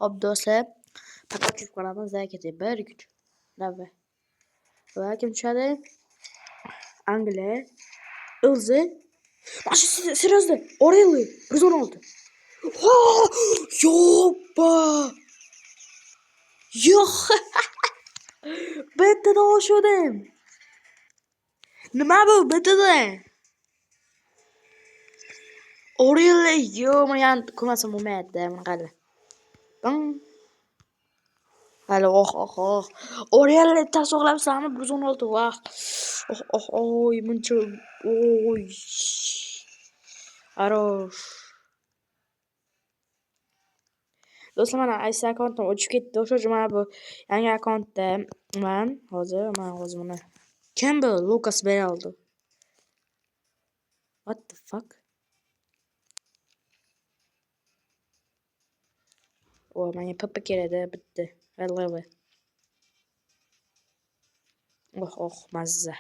Hop do'stlar, paket qilamiz. Zakati 1 3 navba. Va kim tushadi? Angliya, Ilze. Mana seriyozda Orelli 116. Ha! Yoppa! Yo'q. Bettada o'shadim. Nima bu bettada? Orelli yo'q, ko'masam bo'lmaydi, mana qara. Hali oh. Orelli tasavvurlamsanmi 116 vaqt. Oy, buncha oy. Arosh. Do'stlar, mana aysi akkauntdan o'chib ketdi. O'sha mana bu yangi akkauntda hozir mana Campbell Lucas beraldi. What the fuck? Menga PP keladi, bitti. Vallahi. Mazza.